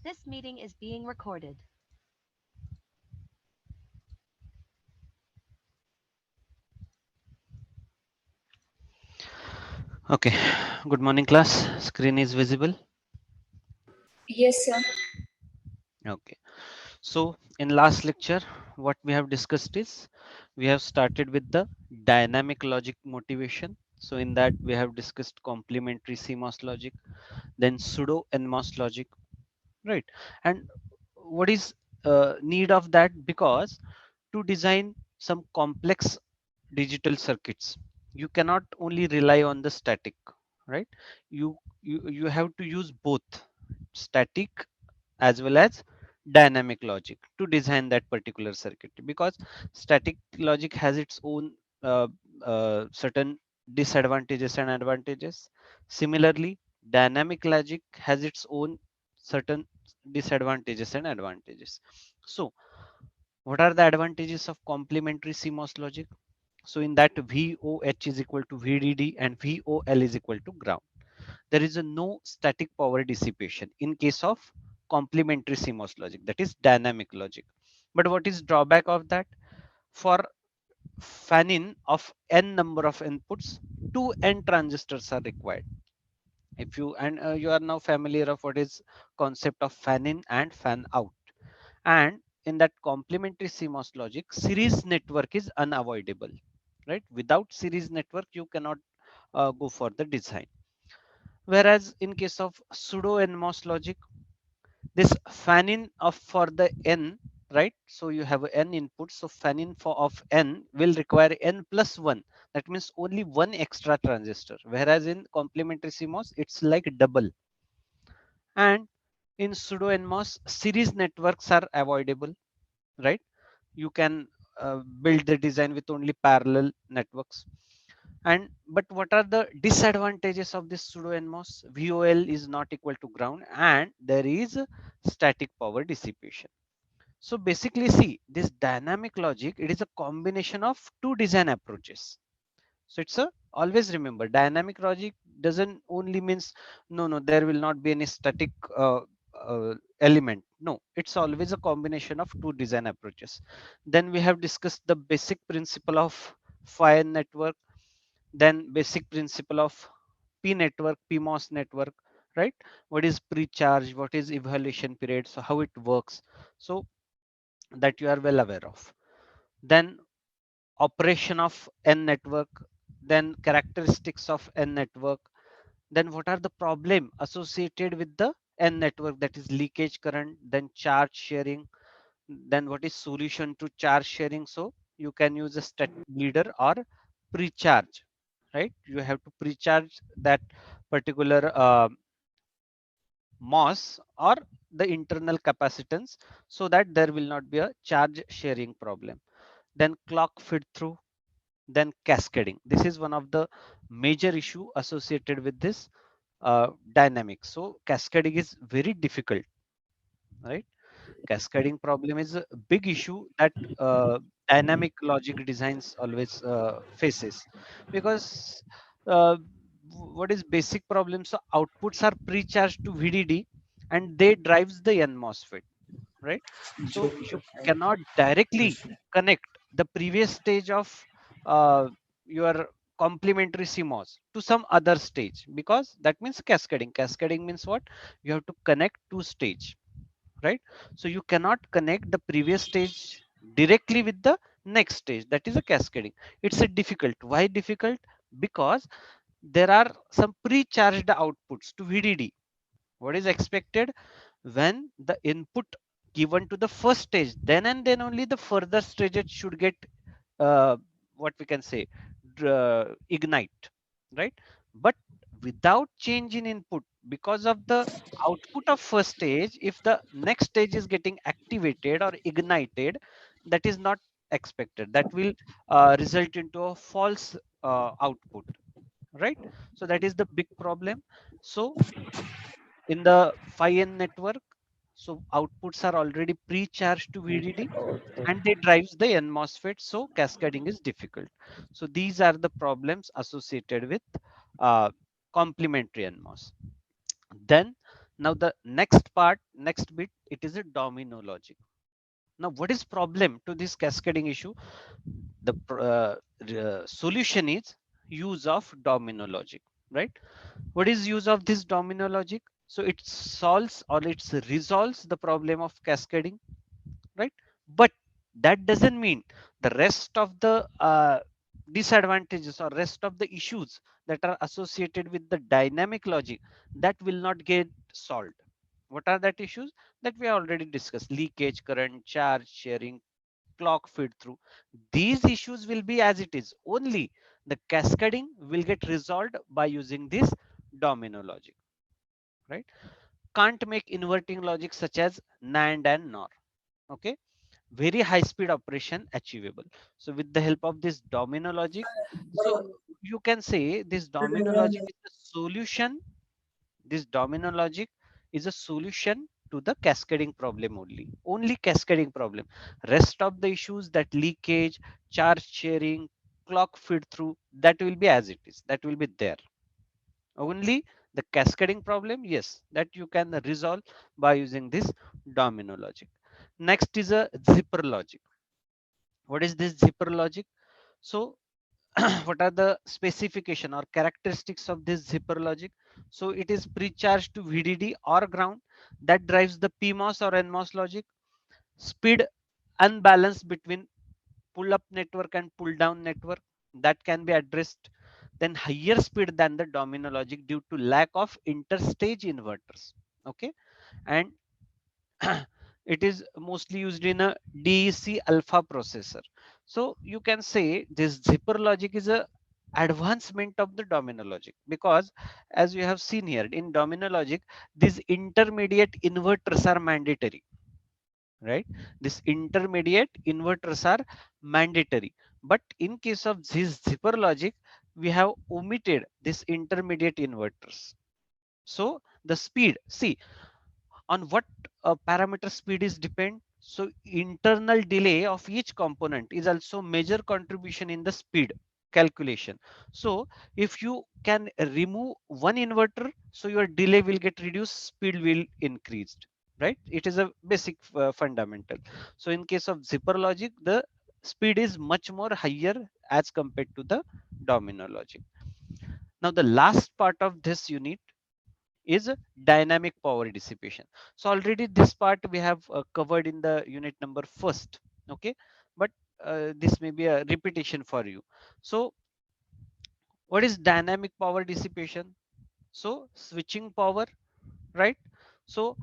This meeting is being recorded. Okay, good morning class. Screen is visible. Yes, sir. Okay, so in last lecture, what we have discussed is we have started with the dynamic logic motivation. So in that we have discussed complementary CMOS logic, then pseudo NMOS logic, right? And what is need of that? Because to design some complex digital circuits, you cannot only rely on the static, right? You have to use both static as well as dynamic logic to design that particular circuit, because static logic has its own uh, certain disadvantages and advantages. Similarly, dynamic logic has its own certain disadvantages and advantages. So what are the advantages of complementary CMOS logic? So in that, VOH is equal to VDD and VOL is equal to ground. There is a no static power dissipation in case of complementary CMOS logic, that is dynamic logic. But what is drawback of that? For fan-in of n number of inputs, two n transistors are required. If you and you are now familiar of what is concept of fan-in and fan-out. And in that complementary CMOS logic, series network is unavoidable, right? Without series network, you cannot go for the design. Whereas in case of pseudo NMOS logic, this fan in of for the n, right? So you have n inputs, so fan in for of n will require n plus 1. That means only one extra transistor, whereas in complementary CMOS it's like double. And in pseudo NMOS, series networks are avoidable, right? You can build the design with only parallel networks. And but what are the disadvantages of this pseudo NMOS? VOL is not equal to ground and there is static power dissipation. So basically, see, this dynamic logic, it is a combination of two design approaches. So it's a, always remember, dynamic logic doesn't only means no, there will not be any static element. No, it's always a combination of two design approaches. Then we have discussed the basic principle of fire network, then basic principle of P network, PMOS network, right? What is pre-charge? What is evaluation period? So how it works? So that you are well aware of. Then operation of N network, then characteristics of N network, then what are the problem associated with the N network, that is leakage current, then charge sharing, then what is solution to charge sharing. So you can use a step leader or pre-charge, right? You have to pre-charge that particular MOS or the internal capacitance so that there will not be a charge sharing problem. Then clock feed through, then cascading. This is one of the major issue associated with this dynamics. So cascading is very difficult, right? Cascading problem is a big issue that dynamic logic designs always faces, because uh, what is basic problem? So outputs are pre-charged to VDD and they drives the N MOSFET, right? So you cannot directly connect the previous stage of your complementary CMOS to some other stage, because that means cascading. Cascading means what? You have to connect two stage, right? So you cannot connect the previous stage directly with the next stage, that is a cascading. It's a difficult. Why difficult? Because there are some pre-charged outputs to VDD. What is expected? When the input given to the first stage, then and then only the further stages should get uh, what we can say ignite, right? But without change in input, because of the output of first stage, if the next stage is getting activated or ignited, that is not expected. That will result into a false output, right? So that is the big problem. So in the phi n network, so outputs are already pre-charged to VDD and they drives the N MOSFET, so cascading is difficult. So these are the problems associated with complementary NMOS. Then now the next part, next bit, it is a domino logic. Now what is problem to this cascading issue? The solution is use of domino logic, right? What is use of this domino logic? So it solves or it resolves the problem of cascading, right? But that doesn't mean the rest of the disadvantages or rest of the issues that are associated with the dynamic logic that will not get solved. What are that issues that we already discussed? Leakage current, charge sharing, clock feed through. These issues will be as it is. Only the cascading will get resolved by using this domino logic, right? Can't make inverting logic such as NAND and NOR. Okay, very high speed operation achievable. So with the help of this domino logic, so you can say this domino logic is the solution. This domino logic is a solution to the cascading problem only cascading problem. Rest of the issues, that leakage, charge sharing, clock feed through, that will be as it is, that will be there. Only the cascading problem, yes, that you can resolve by using this domino logic. Next is a zipper logic. What is this zipper logic? So what are the specification or characteristics of this zipper logic? So it is pre-charged to VDD or ground, that drives the PMOS or NMOS logic. Speed unbalance between pull up network and pull down network, that can be addressed. Then higher speed than the domino logic due to lack of interstage inverters. Okay, and it is mostly used in a DEC alpha processor. So you can say this zipper logic is a advancement of the domino logic, because as you have seen here in domino logic, these intermediate inverters are mandatory, right? This intermediate inverters are mandatory, but in case of this zipper logic, we have omitted this intermediate inverters. So the speed, see, on what parameter speed is depend. So internal delay of each component is also major contribution in the speed calculation. So if you can remove one inverter, so your delay will get reduced, speed will increased, right? It is a basic fundamental. So in case of zipper logic, the speed is much more higher as compared to the domino logic. Now the last part of this unit is dynamic power dissipation. So already this part we have covered in the unit number first. Okay, but this may be a repetition for you. So what is dynamic power dissipation? So switching power, right? So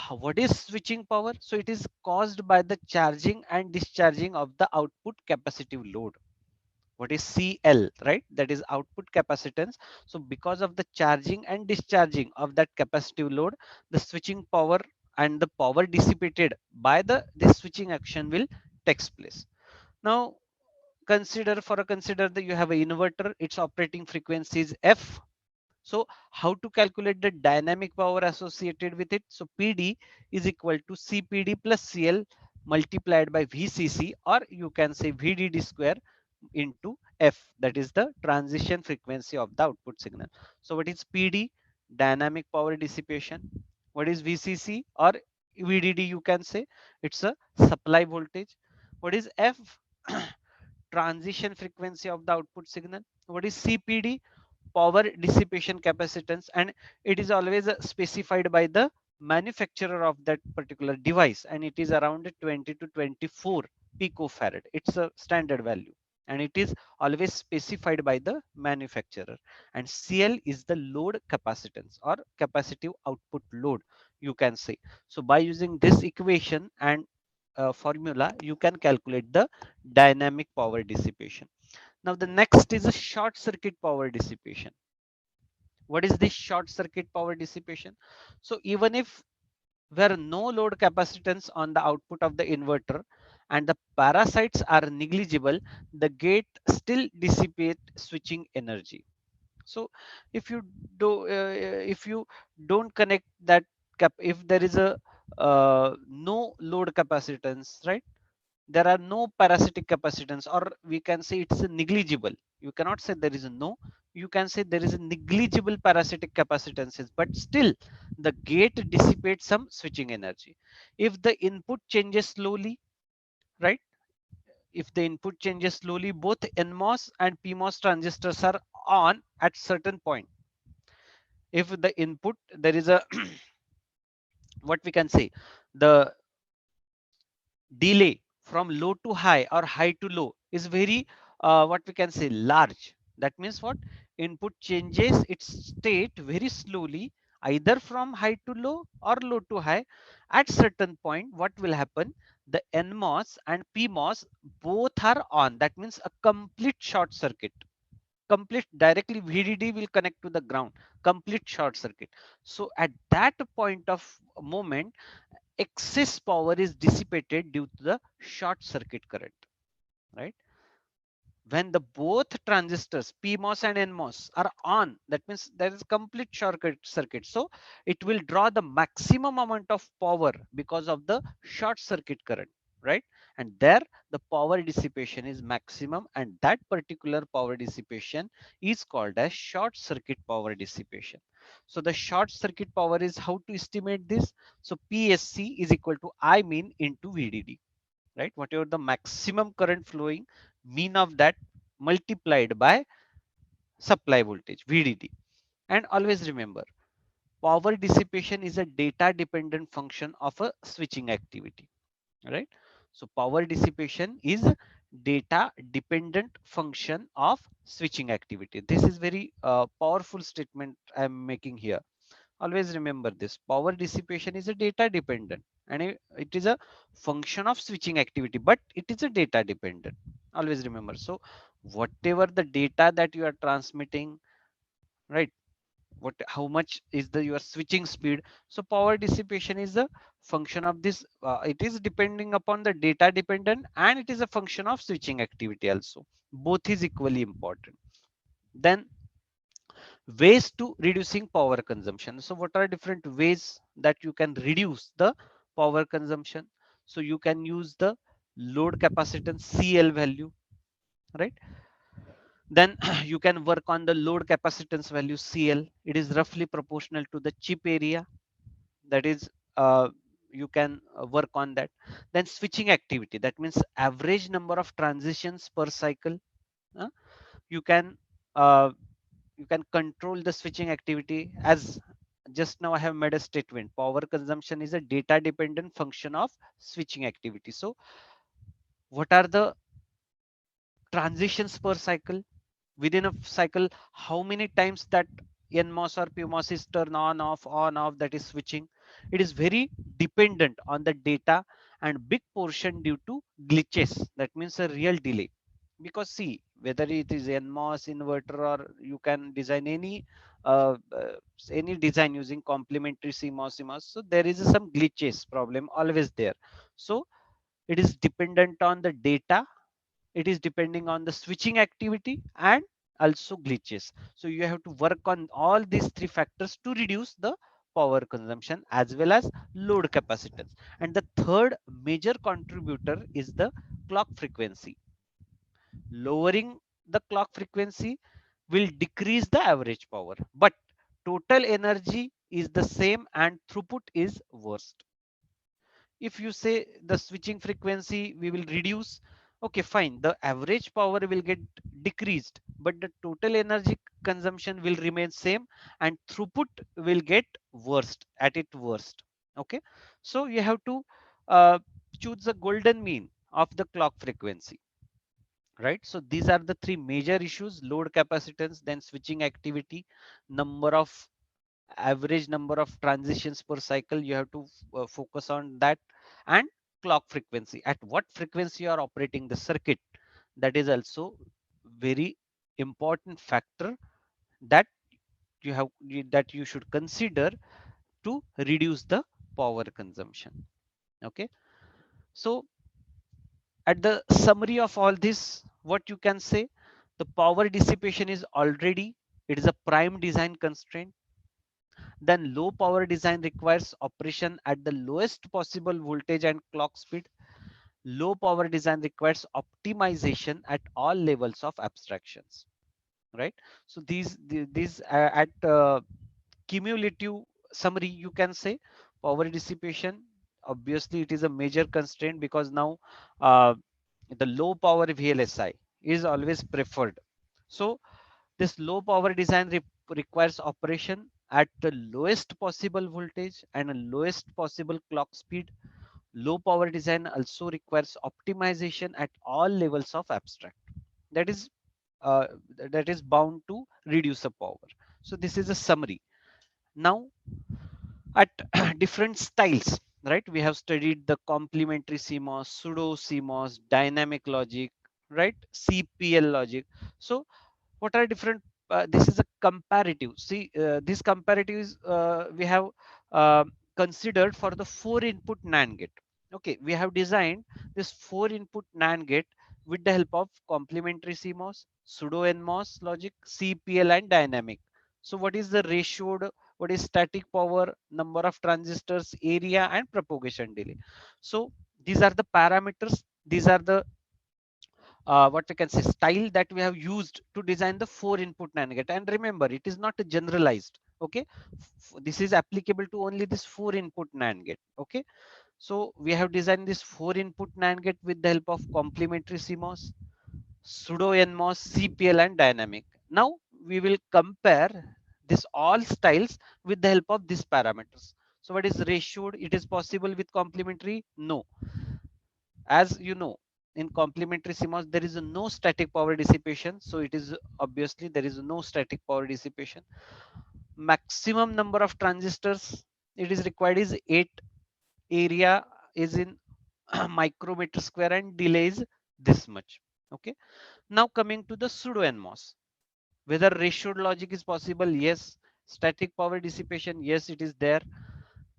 what is switching power? So it is caused by the charging and discharging of the output capacitive load. What is CL, right? That is output capacitance. So because of the charging and discharging of that capacitive load, the switching power and the power dissipated by the this switching action will takes place. Now consider that you have an inverter, its operating frequency is F. So how to calculate the dynamic power associated with it? So PD is equal to CPD plus CL multiplied by VCC, or you can say VDD square into F, that is the transition frequency of the output signal. So what is PD? Dynamic power dissipation. What is VCC or VDD? You can say it's a supply voltage. What is F? Transition frequency of the output signal. What is CPD? Power dissipation capacitance, and it is always specified by the manufacturer of that particular device, and it is around 20 to 24 picofarad. It's a standard value, and it is always specified by the manufacturer. And CL is the load capacitance or capacitive output load, you can say. So by using this equation and formula, you can calculate the dynamic power dissipation. Now the next is a short circuit power dissipation. What is this short circuit power dissipation? So even if where no load capacitance on the output of the inverter and the parasites are negligible, the gate still dissipate switching energy. So if you if you don't connect that if there is a no load capacitance, right? There are no parasitic capacitance, or we can say it's negligible. You cannot say there is no, you can say there is a negligible parasitic capacitances, but still the gate dissipates some switching energy. If the input changes slowly, right? If the input changes slowly, both NMOS and PMOS transistors are on at certain point. If the input, there is a what we can say, the delay from low to high or high to low is very what we can say large. That means what, input changes its state very slowly, either from high to low or low to high. At certain point, what will happen, the NMOS and PMOS both are on. That means a complete short circuit, complete, directly VDD will connect to the ground, complete short circuit. So at that point of moment, excess power is dissipated due to the short circuit current, right? When the both transistors PMOS and NMOS are on, that means there is complete short circuit. So it will draw the maximum amount of power because of the short circuit current, right? And there the power dissipation is maximum, and that particular power dissipation is called as short circuit power dissipation. So the short circuit power is how to estimate this. So PSC is equal to I mean into VDD, right? Whatever the maximum current flowing, mean of that multiplied by supply voltage VDD. And always remember, power dissipation is a data dependent function of a switching activity, right? So power dissipation is data dependent function of switching activity. This is very powerful statement I am making here. Always remember this, power dissipation is a data dependent, and it is a function of switching activity, but it is a data dependent. Always remember. So whatever the data that you are transmitting, right, what, how much is the your switching speed, so power dissipation is a function of this, it is depending upon the data dependent, and it is a function of switching activity also. Both is equally important. Then ways to reducing power consumption. So what are different ways that you can reduce the power consumption? So you can use the load capacitance CL value, right? Then you can work on the load capacitance value CL. It is roughly proportional to the chip area. That is, you can work on that. Then switching activity, that means average number of transitions per cycle. uh, you can uh, you can control the switching activity. As just now I have made a statement, power consumption is a data dependent function of switching activity. So what are the transitions per cycle? Within a cycle, how many times that NMOS or PMOS is turn on off, that is switching. It is very dependent on the data, and big portion due to glitches, that means a real delay. Because see, whether it is NMOS inverter or you can design uh, uh, any design using complementary CMOS, so there is some glitches problem always there. So it is dependent on the data, it is depending on the switching activity, and also glitches. So you have to work on all these three factors to reduce the power consumption as well as load capacitance. And the third major contributor is the clock frequency. Lowering the clock frequency will decrease the average power, but total energy is the same and throughput is worst. If you say the switching frequency we will reduce, okay fine, the average power will get decreased, but the total energy consumption will remain same, and throughput will get worst, at its worst. Okay, so you have to uh, choose the golden mean of the clock frequency, right? So these are the three major issues: load capacitance, then switching activity, number of average number of transitions per cycle, you have to focus on that, and clock frequency, at what frequency you are operating the circuit, that is also very important factor that that you should consider to reduce the power consumption. Okay, so at the summary of all this, what you can say, the power dissipation is already, it is a prime design constraint. Then low power design requires operation at the lowest possible voltage and clock speed. Low power design requires optimization at all levels of abstractions. right? So these at cumulative summary, you can say power dissipation, obviously it is a major constraint, because now uh, the low power VLSI is always preferred. So this low power design requires operation at the lowest possible voltage and a lowest possible clock speed. Low power design also requires optimization at all levels of abstract. That is uh, that is bound to reduce the power. So this is a summary. Now at different styles, right? We have studied the complementary CMOS, pseudo CMOS, dynamic logic, right? CPL logic. So what are different, this is a comparative, see this comparative is we have uh, considered for the 4 input NAND gate. Okay, we have designed this 4 input NAND gate with the help of complementary CMOS, pseudo NMOS logic, CPL and dynamic. So what is the ratio, what is static power, number of transistors, area and propagation delay. So these are the parameters, these are the what we can say style that we have used to design the 4 input NAND gate. And remember, it is not generalized. Okay, this is applicable to only this 4 input NAND gate. Okay, so we have designed this 4 input NAND gate with the help of complementary CMOS, pseudo NMOS, CPL and dynamic. Now we will compare this all styles with the help of these parameters. So what is ratioed? It is possible with complementary? No. As you know, in complementary CMOS there is no static power dissipation, so it is obviously there is no static power dissipation. Maximum number of transistors it is required is 8, area is in micrometer square and delay is this much. Okay, now coming to the pseudo NMOS, whether ratioed logic is possible? Yes. Static power dissipation? Yes, it is there.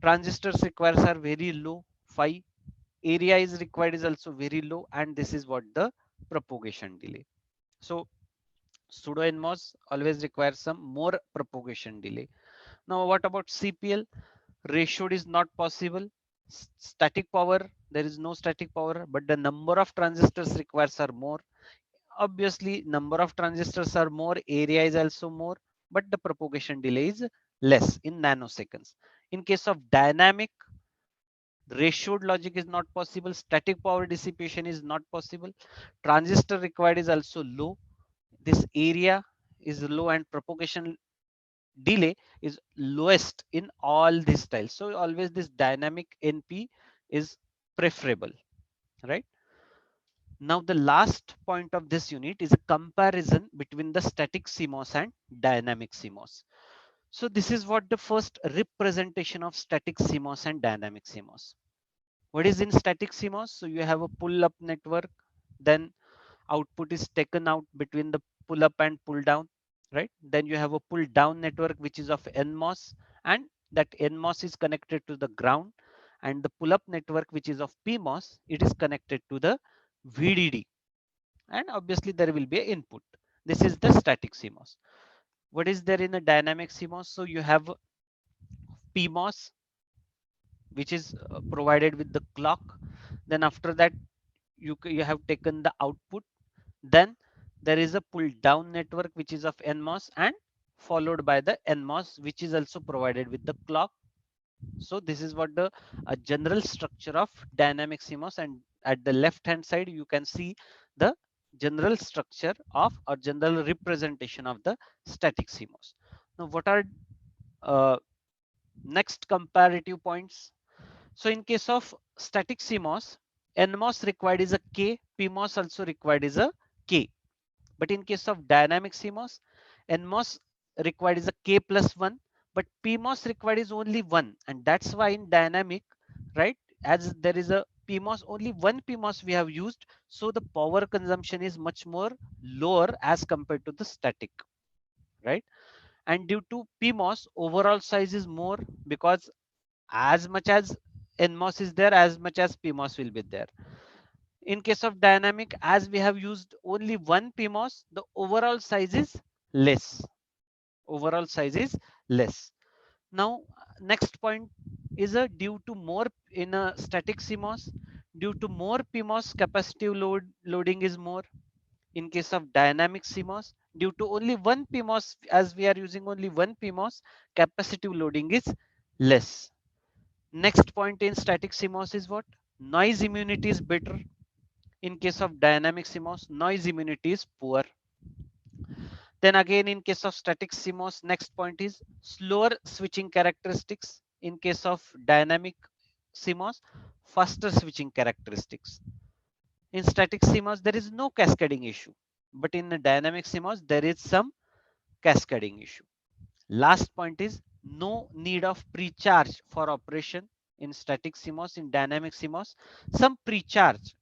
Transistors requires are very low, 5. Area is required is also very low, and this is what the propagation delay. So pseudo NMOS always requires some more propagation delay. Now what about CPL? Ratioed is not possible. Static power, there is no static power, but the number of transistors requires are more. Obviously number of transistors are more, area is also more, but the propagation delay is less in nanoseconds. In case of dynamic, ratioed logic is not possible, static power dissipation is not possible, transistor required is also low, this area is low, and propagation delay is lowest in all these styles. So always this dynamic NP is preferable, right? Now the last point of this unit is a comparison between the static CMOS and dynamic CMOS. So this is what the first representation of static CMOS and dynamic CMOS. What is in static CMOS? So you have a pull up network, then output is taken out between the pull up and pull down, right? Then you have a pull down network which is of NMOS, and that NMOS is connected to the ground, and the pull up network which is of PMOS, it is connected to the VDD, and obviously there will be an input. This is the static CMOS. What is there in a dynamic CMOS? So you have PMOS which is provided with the clock. Then after that you have taken the output. Then there is a pull down network which is of NMOS, and followed by the NMOS which is also provided with the clock. So this is what the general structure of dynamic CMOS, and at the left hand side you can see the general structure of or general representation of the static CMOS. Now what are uh, next comparative points? So in case of static CMOS, NMOS required is a K, PMOS also required is a K. But in case of dynamic CMOS, NMOS required is a K plus 1, but PMOS required is only 1. And that's why in dynamic, right, as there is a PMOS, only one PMOS we have used. So the power consumption is much more lower as compared to the static, right? And due to PMOS, overall size is more, because as much as NMOS is there, as much as PMOS will be there. In case of dynamic, as we have used only one PMOS, the overall size is less. Overall size is less. Now, next point is a due to more in a static CMOS, due to more PMOS, capacitive loading is more. In case of dynamic CMOS, due to only one PMOS, as we are using only one PMOS, capacitive loading is less. Next point in static CMOS is what? Noise immunity is better. In case of dynamic CMOS, noise immunity is poor. Then again, in case of static CMOS, next point is slower switching characteristics. In case of dynamic CMOS, faster switching characteristics. In static CMOS, there is no cascading issue, but in the dynamic CMOS, there is some cascading issue. Last point is no need of pre-charge for operation in static CMOS. In dynamic CMOS, some pre-charge,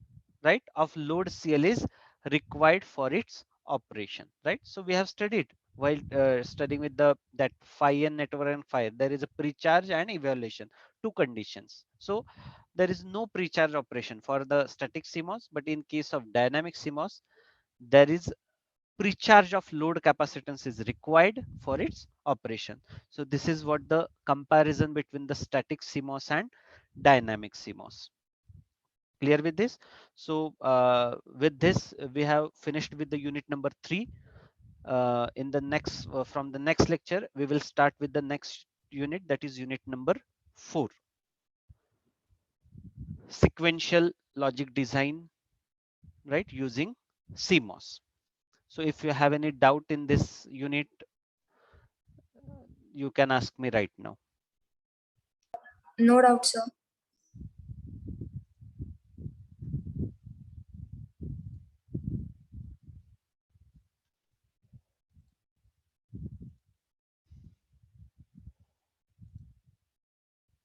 right, of load CL is required for its operation, right? So we have studied while studying with the that phi and network and phi, there is a pre-charge and evaluation, two conditions. So there is no pre-charge operation for the static CMOS, but in case of dynamic CMOS, there is pre-charge of load capacitance is required for its operation. So this is what the comparison between the static CMOS and dynamic CMOS. Clear with this? So with this, we have finished with the unit number 3. In the next, from the next lecture, we will start with the next unit, that is unit number 4, sequential logic design, right, using CMOS. So if you have any doubt in this unit, you can ask me right now. No doubt, sir.